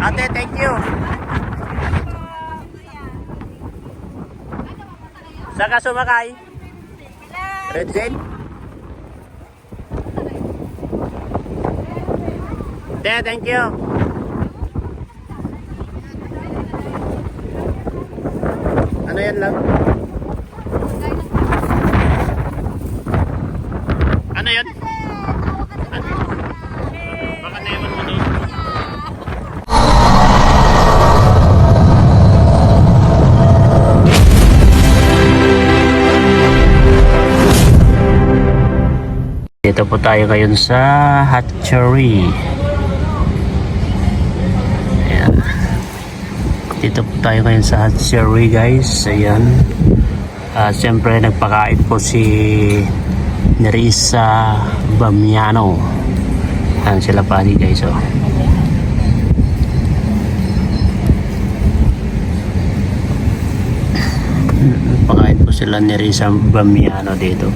Ate, thank you. Saan ka sumakay? Red Zane? Ate, thank you. Ano yan lang? Ano yan? Baka naman mo doon. Dito po tayo ngayon sa hatchery. Ayan. Dito po tayo ngayon sa hatchery, guys. Ayan. Siyempre nagpakain po si Nerissa Bamiano. Ayan sila pali, guys. Oh. Nagpakain po sila Nerissa Bamiano dito.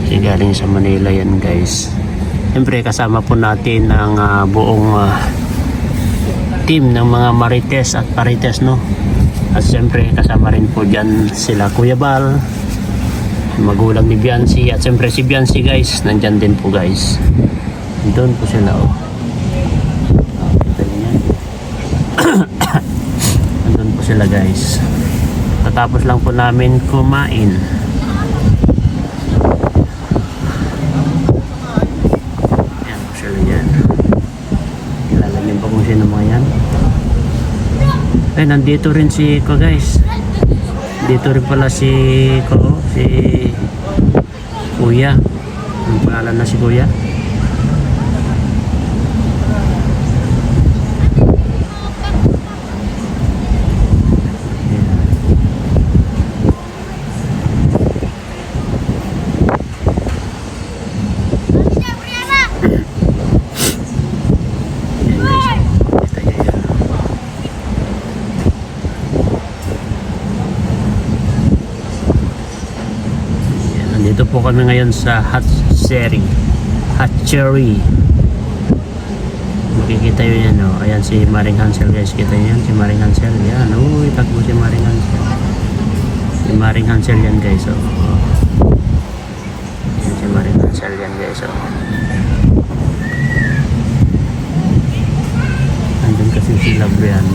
Kasi galing sa Manila yan, guys. Siyempre kasama po natin ang buong team ng mga Marites at Parites, no? At siyempre kasama rin po dyan sila Kuya Bal, magulang ni Biancy, at siyempre si Biancy, guys, nandyan din po, guys. Doon po sila, oh. Nandun po sila, guys. Tatapos lang po namin kumain. Ayan po sila yan. Kilala niyo ba kung sino mga yan? Ay, nandito rin si Ko, guys. Dito rin pala si Ko, si Kuya. Ang pangalan na si Kuya. Dito po kami ngayon sa hatchery. Makikita yun yan, oh. Ayan si Maring Hansel, guys. Kita nyo yan, si Maring Hansel. Yan, oh, itakbo si Maring Hansel. Si Maring Hansel yan, guys, oh. Ayan si Maring Hansel yan, guys, oh. Andun kasi si Labrian.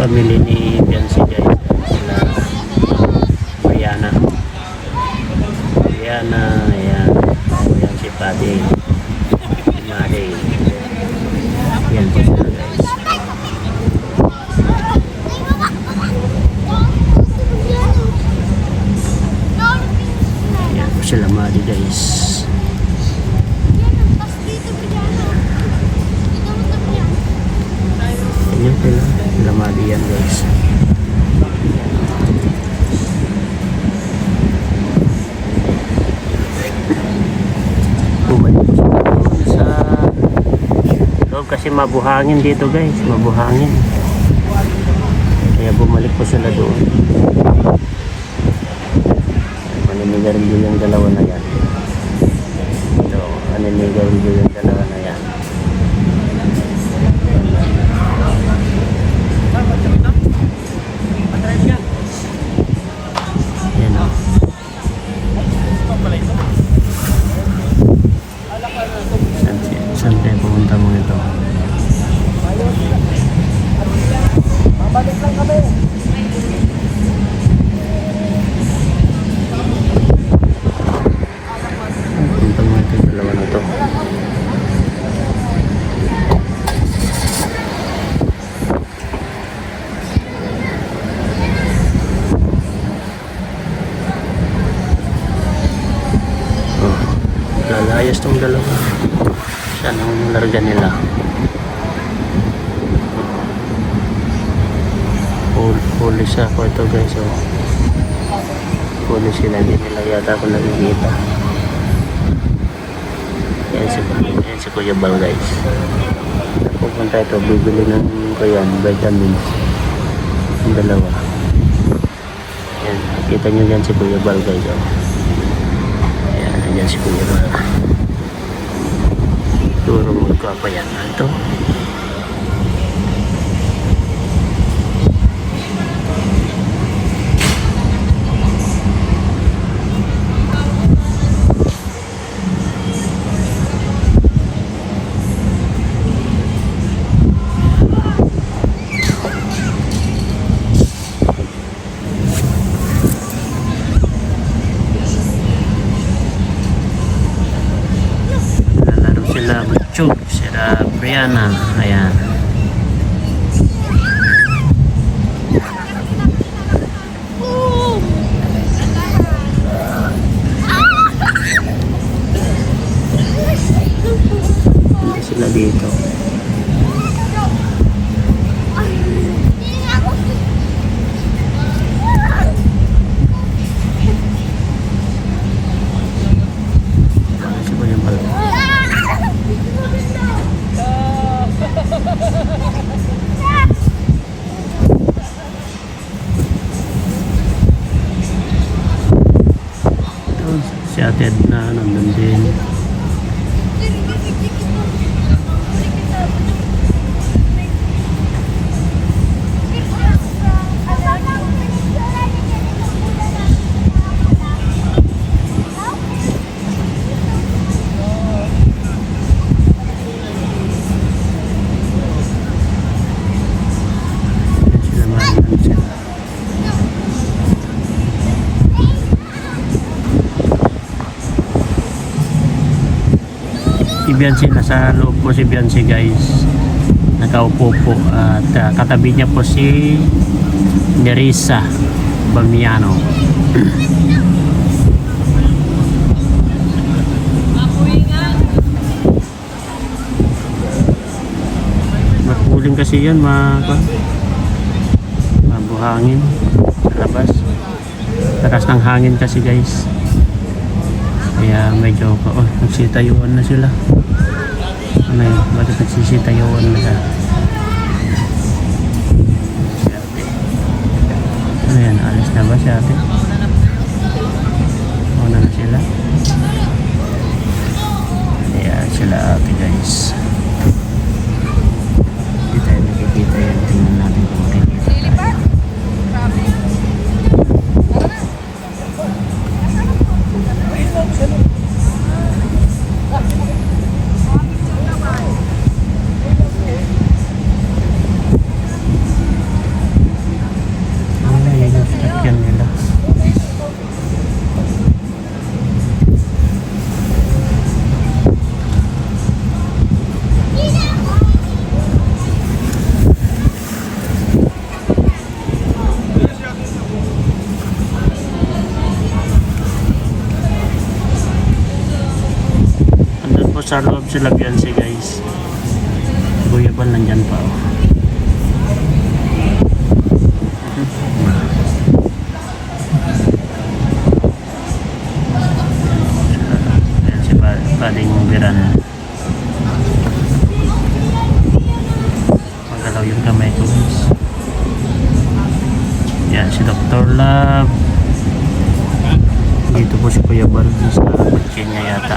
Pamilya ni Biancy, guys. Sila Mariana, ayan. Ayan si Paddy, si Mari. Ayan po sila, guys. Ayan po sila, Mari, guys. Ayan sila. Lamadi yan, guys. Bumalik sa loob kasi mabuhangin dito, guys. Mabuhangin. Kaya bumalik po sila doon. Maninigarilyo yung dalawa na yan. So, maninigarilyo yung dalawa na yan. Saan tayo pumunta mo ito? Babalik lang kami. Pumunta mo ito yung dalawa na ito. Lalayas tong dalawa. Saan ang larga nila? pulis ako ito guys. Oh. Pulis sila, hindi nila yata ako nakikita. Yan si Kuya Bal guys. Pupunta ito, bibili ng kuyan, vitamins. Ang dalawa. Yan, kita nyo dyan si Kuya Bal guys. Oh. Ayan, andyan si Kuya Bal. Turo magkapa yan. Ito. Sila Butchog, sila Brianna, ayan. Hindi sila dito. Si Ate Edna nandun din. Sila Marian sila. Si Biancy, nasa loob po si Biancy guys, nakaupo po at katabi niya po si Nerissa Bamiano. Makuling kasi yan, mabuhangin sa labas, takas ng hangin kasi guys. Kaya medyo nagsitayuan na sila. Ano yun? Bakit nagsisitayuan na siya? Ano yan? Alis na ba si ate? Una na sila. Ayan sila ate guys. Hindi tayo nakikita yan. Tingnan natin kung makikita tayo. Yan nila. Andun po sa loob sila Biancy guys. Kuya Bal nandyan pa. Paling biran, magalaw yung kamay ko guys. Yan si Dr. Love, dito po si Kuya Bal sa kotse niya yata.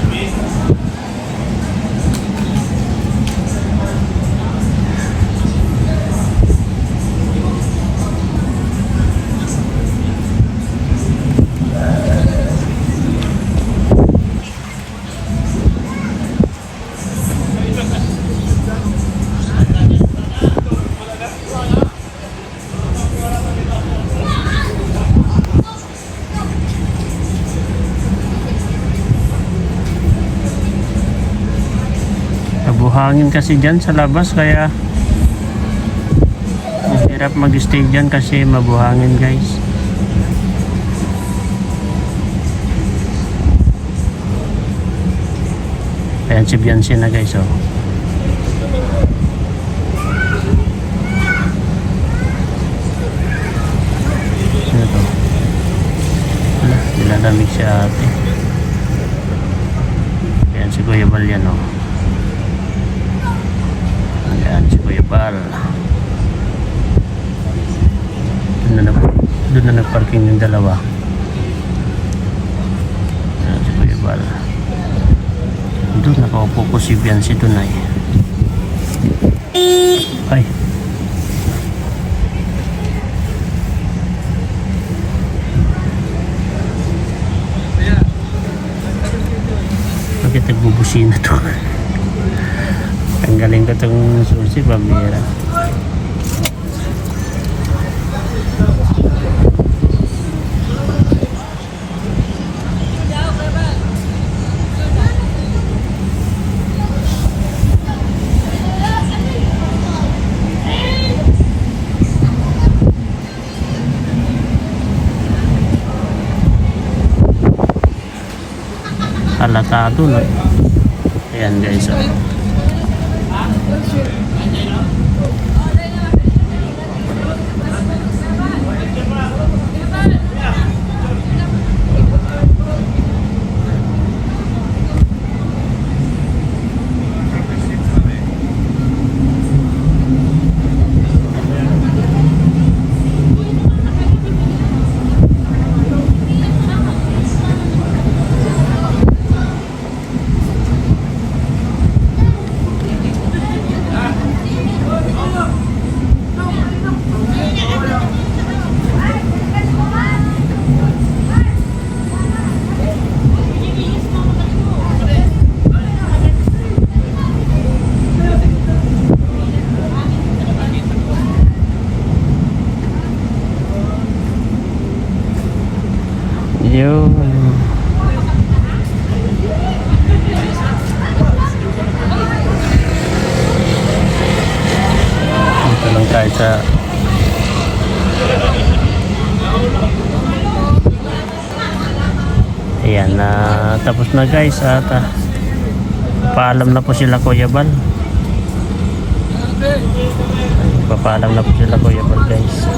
Buhangin kasi dyan sa labas, kaya mahirap mag-stay dyan kasi mabuhangin guys. Ayan si Biancy na guys, oh. Naglalamig si ate. Ayan si Kuya Bal yan, oh. Ayan si Kuya Bal. Doon na nagparking yung dalawa. Ayan si Kuya Bal. Doon nakaupo po si Biancy Tunay. Ay. Bakit nagbubusina to? Tanggalin ko itong susi, pamira. Halatado, no? Ayan guys, oh. Yun. Dito lang tayo sa ayan na, tapos na guys at paalam na po sila Kuya Bal. Papaalam na po sila Kuya Bal guys.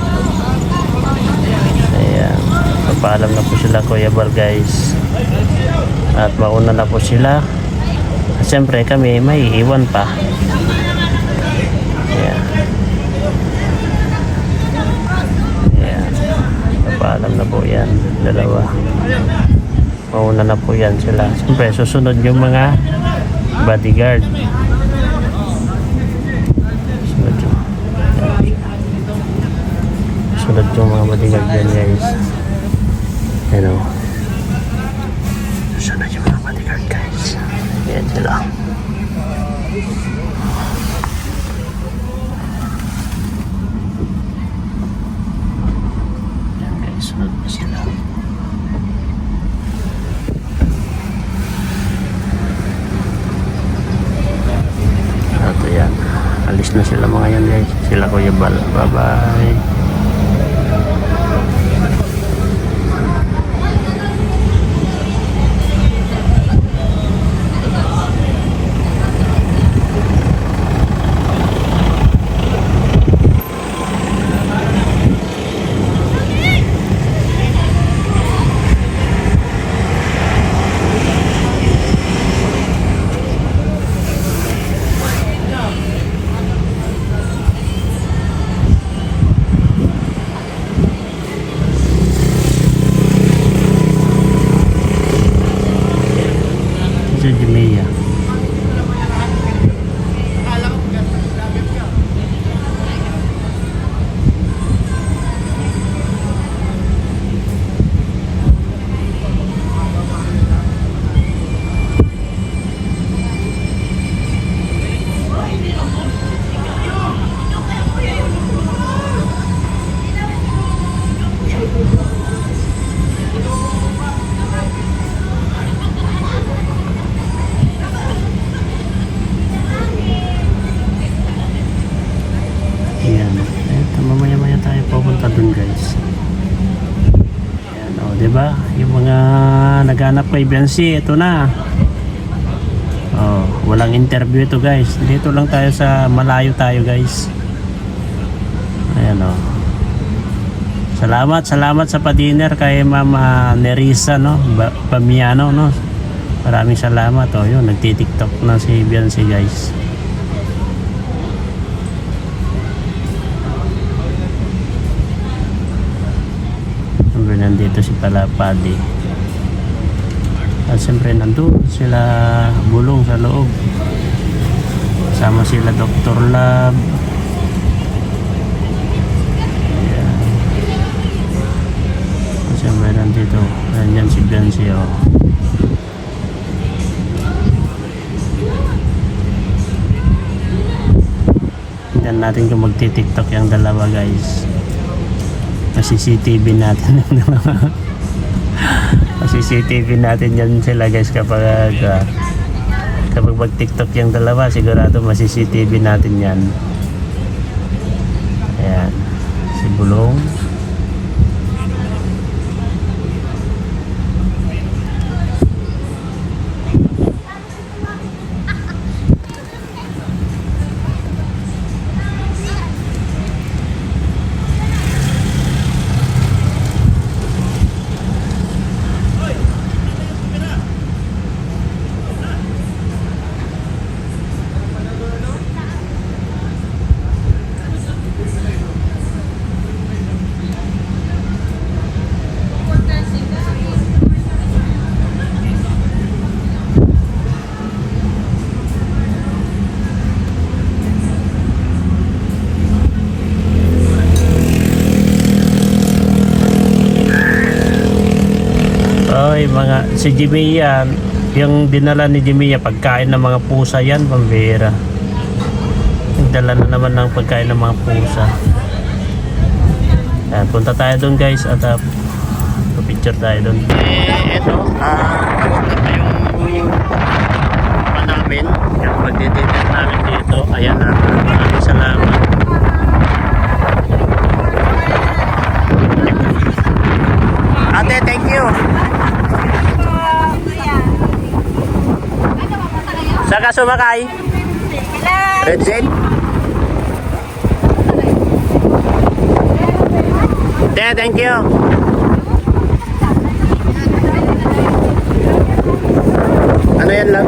Ayan, papaalam na po sila Kuya Bal guys. At mauna na po sila. At siyempre kami may iwan pa. Ayan. Ayan. Papaalam na po yan. Dalawa. Mauna na po yan sila. Siyempre susunod yung mga bodyguard. Sunod yung mga bodyguard yan guys. Ayan o. Sunod yung mga bodyguard guys. Ayan sila. Ayan guys, sunod pa sila. At ayan, alis na sila mga yan guys. Sila Kuya Bal. Bye bye. Sa Jumea. Ayan. Eto, mamaya-maya tayo pupunta dun guys. Ayan, o, diba? Yung mga naghanap kay Biancy, ito na. Oh, walang interview ito guys. Dito lang tayo sa malayo tayo guys. Ayan o. Salamat sa pa-dinner kay Mama Nerissa, no? Bamiano, no? Maraming salamat. Oh, yun, nagti-TikTok na si Biancy, guys. Siyempre, nandito si Palapadi. At siyempre, nandun sila bulong sa loob. Sama sila Dr. Lab. Ayan. At siyempre, nandito. Nandyan si Biancy, oh. Tingnan natin kung magti-TikTok yung dalawa, guys. CCTV natin yung dalawa. CCTV natin yan sila, guys, kapag mag-TikTok yung dalawa, sigurado ma-CCTV natin yan. Ayan, si Bulong. Oy, si Jimmy yan, yung dinala ni Jimmy yan, pagkain ng mga pusa yan, pambira. Dala na naman ng pagkain ng mga pusa. Ayan, punta tayo doon, guys, at picture tayo doon. Ito, yung pa namin, yung pagtitintin namin dito. Ayan na, maraming salamat. Ate, thank you. Saan ka sumakay? Red Zen? Thank you. Ano yan lang?